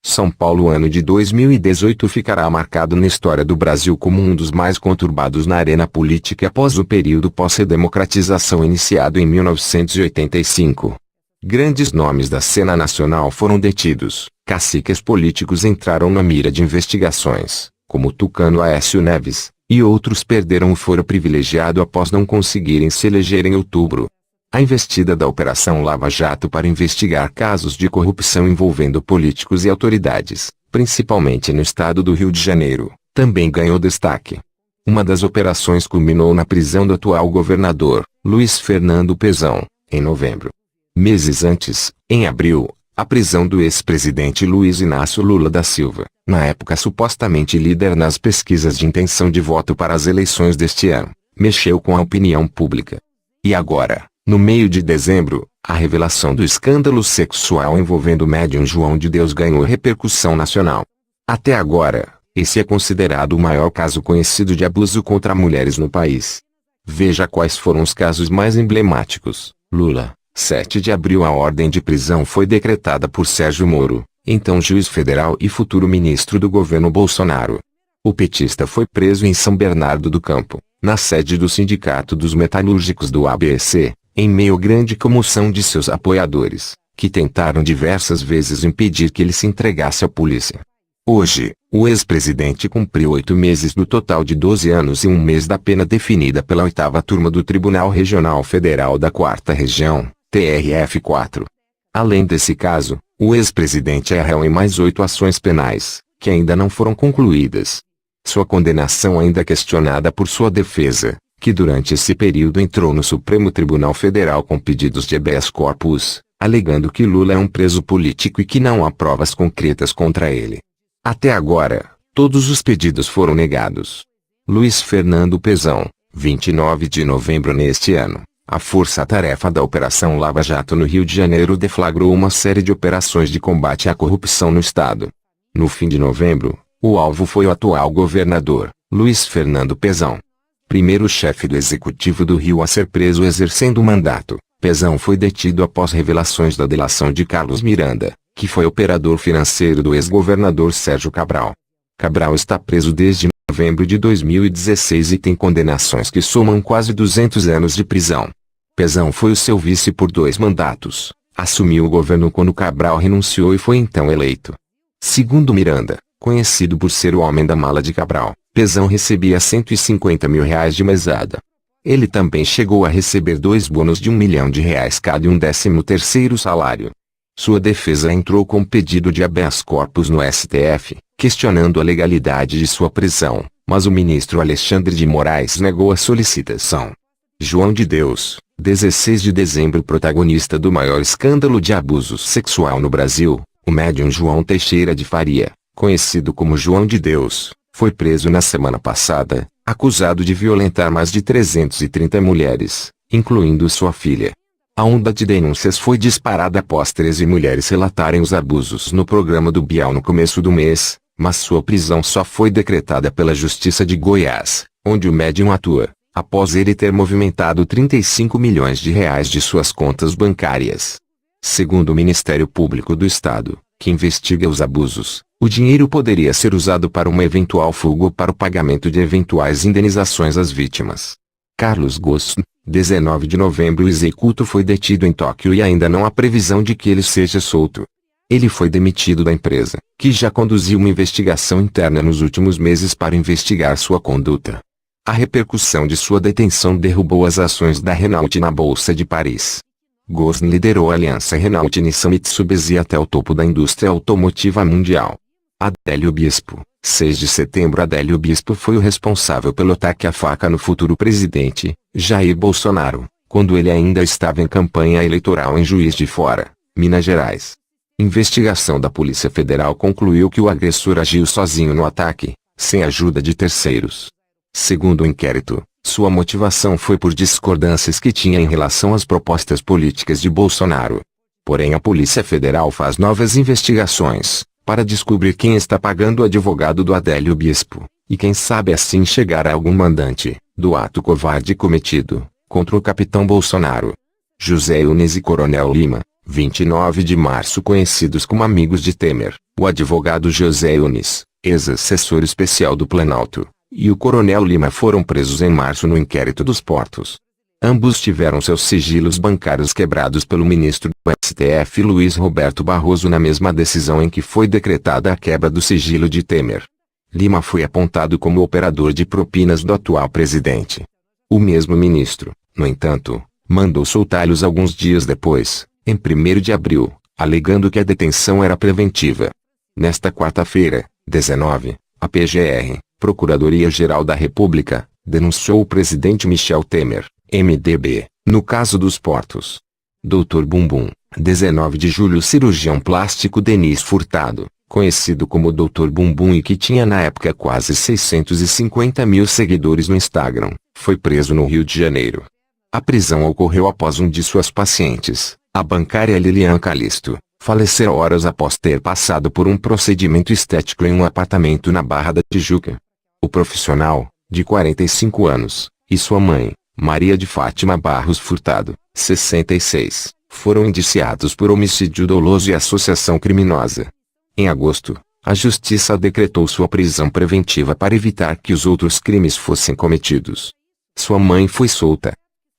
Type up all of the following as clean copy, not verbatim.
São Paulo, ano de 2018, ficará marcado na história do Brasil como um dos mais conturbados na arena política após o período pós-redemocratização iniciado em 1985. Grandes nomes da cena nacional foram detidos, caciques políticos entraram na mira de investigações, como Tucano Aécio Neves, e outros perderam o foro privilegiado após não conseguirem se eleger em outubro. A investida da Operação Lava Jato para investigar casos de corrupção envolvendo políticos e autoridades, principalmente no estado do Rio de Janeiro, também ganhou destaque. Uma das operações culminou na prisão do atual governador, Luiz Fernando Pezão, em novembro. Meses antes, em abril, a prisão do ex-presidente Luiz Inácio Lula da Silva, na época supostamente líder nas pesquisas de intenção de voto para as eleições deste ano, mexeu com a opinião pública. E agora, no meio de dezembro, a revelação do escândalo sexual envolvendo o médium João de Deus ganhou repercussão nacional. Até agora, esse é considerado o maior caso conhecido de abuso contra mulheres no país. Veja quais foram os casos mais emblemáticos. Lula. 7 de abril, a ordem de prisão foi decretada por Sérgio Moro, então juiz federal e futuro ministro do governo Bolsonaro. O petista foi preso em São Bernardo do Campo, na sede do Sindicato dos Metalúrgicos do ABC, em meio à grande comoção de seus apoiadores, que tentaram diversas vezes impedir que ele se entregasse à polícia. Hoje, o ex-presidente cumpriu 8 meses do total de 12 anos e 1 mês da pena definida pela 8ª Turma do Tribunal Regional Federal da 4ª Região, TRF4. Além desse caso, o ex-presidente é réu em mais 8 ações penais, que ainda não foram concluídas. Sua condenação ainda é questionada por sua defesa, que durante esse período entrou no Supremo Tribunal Federal com pedidos de habeas corpus, alegando que Lula é um preso político e que não há provas concretas contra ele. Até agora, todos os pedidos foram negados. Luiz Fernando Pezão, 29 de novembro neste ano. A força-tarefa da Operação Lava Jato no Rio de Janeiro deflagrou uma série de operações de combate à corrupção no estado. No fim de novembro, o alvo foi o atual governador, Luiz Fernando Pezão. Primeiro chefe do executivo do Rio a ser preso exercendo o mandato, Pezão foi detido após revelações da delação de Carlos Miranda, que foi operador financeiro do ex-governador Sérgio Cabral. Cabral está preso desde novembro de 2016 e tem condenações que somam quase 200 anos de prisão. Pezão foi o seu vice por 2 mandatos, assumiu o governo quando Cabral renunciou e foi então eleito. Segundo Miranda, conhecido por ser o homem da mala de Cabral, Pezão recebia R$150 mil de mesada. Ele também chegou a receber 2 bônus de R$1 milhão cada e um 13º salário. Sua defesa entrou com pedido de habeas corpus no STF, questionando a legalidade de sua prisão, mas o ministro Alexandre de Moraes negou a solicitação. João de Deus, 16 de dezembro, protagonista do maior escândalo de abuso sexual no Brasil, o médium João Teixeira de Faria, conhecido como João de Deus, foi preso na semana passada, acusado de violentar mais de 330 mulheres, incluindo sua filha. A onda de denúncias foi disparada após 13 mulheres relatarem os abusos no programa do Bial no começo do mês, mas sua prisão só foi decretada pela Justiça de Goiás, onde o médium atua, após ele ter movimentado R$35 milhões de suas contas bancárias. Segundo o Ministério Público do Estado, que investiga os abusos, o dinheiro poderia ser usado para uma eventual fuga ou para o pagamento de eventuais indenizações às vítimas. Carlos Ghosn, 19 de novembro, o executor foi detido em Tóquio e ainda não há previsão de que ele seja solto. Ele foi demitido da empresa, que já conduziu uma investigação interna nos últimos meses para investigar sua conduta. A repercussão de sua detenção derrubou as ações da Renault na Bolsa de Paris. Ghosn liderou a aliança Renault-Nissan-Mitsubishi até o topo da indústria automotiva mundial. Adélio Bispo, 6 de setembro. Adélio Bispo foi o responsável pelo ataque à faca no futuro presidente, Jair Bolsonaro, quando ele ainda estava em campanha eleitoral em Juiz de Fora, Minas Gerais. Investigação da Polícia Federal concluiu que o agressor agiu sozinho no ataque, sem ajuda de terceiros. Segundo o inquérito, sua motivação foi por discordâncias que tinha em relação às propostas políticas de Bolsonaro. Porém, a Polícia Federal faz novas investigações, para descobrir quem está pagando o advogado do Adélio Bispo, e quem sabe assim chegar a algum mandante, do ato covarde cometido, contra o capitão Bolsonaro. José Yunes e Coronel Lima, 29 de março, conhecidos como amigos de Temer, o advogado José Yunes, ex-assessor especial do Planalto, e o coronel Lima foram presos em março no inquérito dos portos. Ambos tiveram seus sigilos bancários quebrados pelo ministro do STF Luiz Roberto Barroso na mesma decisão em que foi decretada a quebra do sigilo de Temer. Lima foi apontado como operador de propinas do atual presidente. O mesmo ministro, no entanto, mandou soltá-los alguns dias depois, em 1º de abril, alegando que a detenção era preventiva. Nesta quarta-feira, 19, a PGR, Procuradoria-Geral da República, denunciou o presidente Michel Temer, MDB, no caso dos portos. Dr. Bumbum, 19 de julho, cirurgião plástico Denis Furtado, conhecido como Dr. Bumbum e que tinha na época quase 650 mil seguidores no Instagram, foi preso no Rio de Janeiro. A prisão ocorreu após um de suas pacientes, a bancária Lilian Calisto, falecer horas após ter passado por um procedimento estético em um apartamento na Barra da Tijuca. O profissional, de 45 anos, e sua mãe, Maria de Fátima Barros Furtado, 66, foram indiciados por homicídio doloso e associação criminosa. Em agosto, a Justiça decretou sua prisão preventiva para evitar que os outros crimes fossem cometidos. Sua mãe foi solta.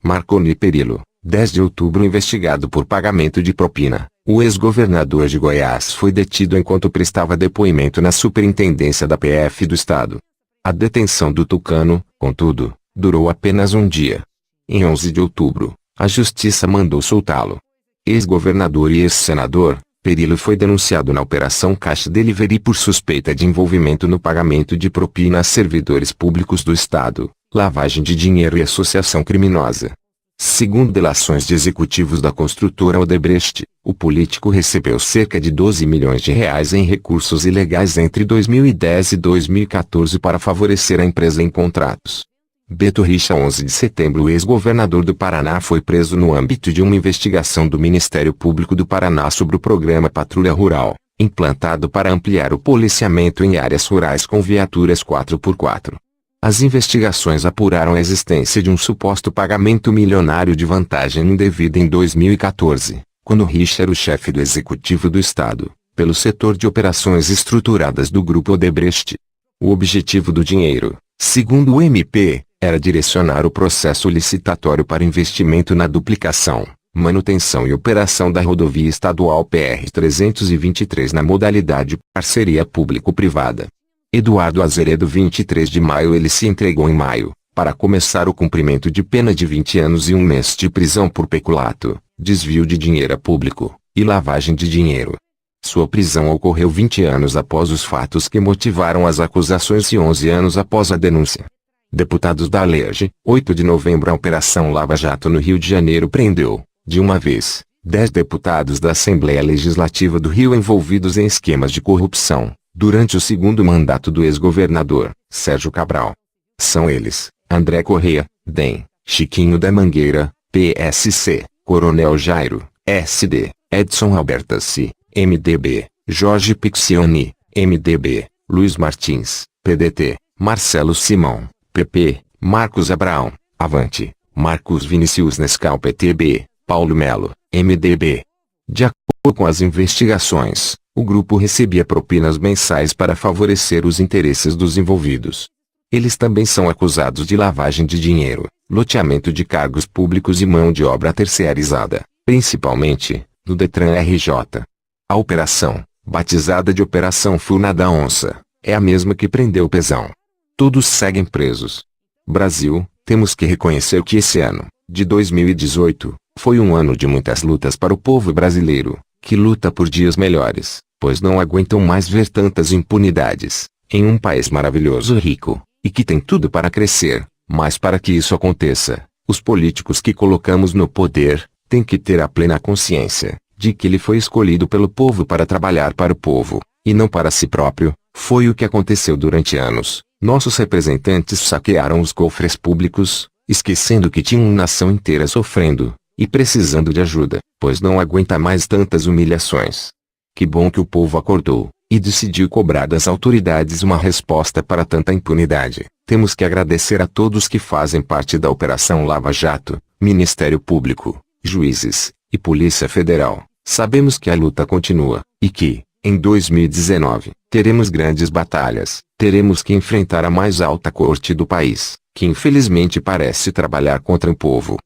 Marconi Perillo, 10 de outubro, investigado por pagamento de propina. O ex-governador de Goiás foi detido enquanto prestava depoimento na Superintendência da PF do Estado. A detenção do tucano, contudo, durou apenas um dia. Em 11 de outubro, a Justiça mandou soltá-lo. Ex-governador e ex-senador, Perillo foi denunciado na Operação Cash Delivery por suspeita de envolvimento no pagamento de propina a servidores públicos do Estado, lavagem de dinheiro e associação criminosa. Segundo delações de executivos da construtora Odebrecht, o político recebeu cerca de 12 milhões de reais em recursos ilegais entre 2010 e 2014 para favorecer a empresa em contratos. Beto Richa, 11 de setembro, o ex-governador do Paraná foi preso no âmbito de uma investigação do Ministério Público do Paraná sobre o programa Patrulha Rural, implantado para ampliar o policiamento em áreas rurais com viaturas 4x4. As investigações apuraram a existência de um suposto pagamento milionário de vantagem indevida em 2014, quando Richa era o chefe do Executivo do Estado, pelo setor de operações estruturadas do Grupo Odebrecht. O objetivo do dinheiro, segundo o MP, era direcionar o processo licitatório para investimento na duplicação, manutenção e operação da rodovia estadual PR-323 na modalidade parceria público-privada. Eduardo Azeredo, 23 de maio, ele se entregou em maio, para começar o cumprimento de pena de 20 anos e 1 mês de prisão por peculato, desvio de dinheiro público, e lavagem de dinheiro. Sua prisão ocorreu 20 anos após os fatos que motivaram as acusações e 11 anos após a denúncia. Deputados da ALERJ, 8 de novembro, a Operação Lava Jato no Rio de Janeiro prendeu, de uma vez, 10 deputados da Assembleia Legislativa do Rio envolvidos em esquemas de corrupção, durante o segundo mandato do ex-governador, Sérgio Cabral. São eles, André Correia, DEM, Chiquinho da Mangueira, PSC, Coronel Jairo, SD, Edson Albertassi, MDB, Jorge Piccioni, MDB, Luiz Martins, PDT, Marcelo Simão, PP, Marcos Abraão, Avante, Marcos Vinicius Nescau, PTB, Paulo Melo, MDB. De acordo com as investigações, o grupo recebia propinas mensais para favorecer os interesses dos envolvidos. Eles também são acusados de lavagem de dinheiro, loteamento de cargos públicos e mão de obra terceirizada, principalmente, no Detran RJ. A operação, batizada de Operação Furna da Onça, é a mesma que prendeu Pezão. Todos seguem presos. Brasil, temos que reconhecer que esse ano, de 2018, foi um ano de muitas lutas para o povo brasileiro, que luta por dias melhores, pois não aguentam mais ver tantas impunidades, em um país maravilhoso e rico, e que tem tudo para crescer, mas para que isso aconteça, os políticos que colocamos no poder, têm que ter a plena consciência, de que ele foi escolhido pelo povo para trabalhar para o povo, e não para si próprio. Foi o que aconteceu durante anos. Nossos representantes saquearam os cofres públicos, esquecendo que tinha uma nação inteira sofrendo, e precisando de ajuda, pois não aguenta mais tantas humilhações. Que bom que o povo acordou, e decidiu cobrar das autoridades uma resposta para tanta impunidade. Temos que agradecer a todos que fazem parte da Operação Lava Jato, Ministério Público, juízes, e Polícia Federal, Sabemos que a luta continua, e que, em 2019, teremos grandes batalhas. Teremos que enfrentar a mais alta corte do país, que infelizmente parece trabalhar contra o povo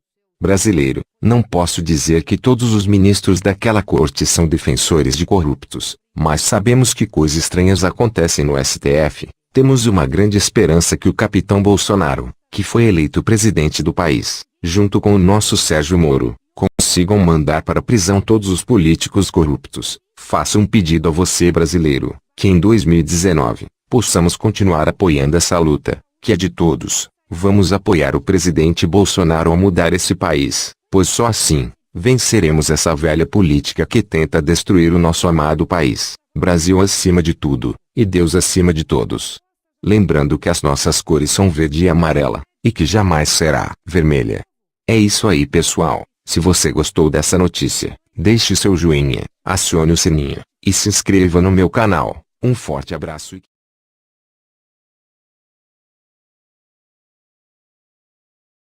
brasileiro. Não posso dizer que todos os ministros daquela corte são defensores de corruptos, mas sabemos que coisas estranhas acontecem no STF. Temos uma grande esperança que o capitão Bolsonaro, que foi eleito presidente do país, junto com o nosso Sérgio Moro, consigam mandar para a prisão todos os políticos corruptos. Faço um pedido a você, brasileiro, que em 2019, possamos continuar apoiando essa luta, que é de todos. Vamos apoiar o presidente Bolsonaro a mudar esse país, pois só assim, venceremos essa velha política que tenta destruir o nosso amado país. Brasil acima de tudo, e Deus acima de todos. Lembrando que as nossas cores são verde e amarela, e que jamais será vermelha. É isso aí, pessoal. Se você gostou dessa notícia, deixe seu joinha, acione o sininho, e se inscreva no meu canal. Um forte abraço e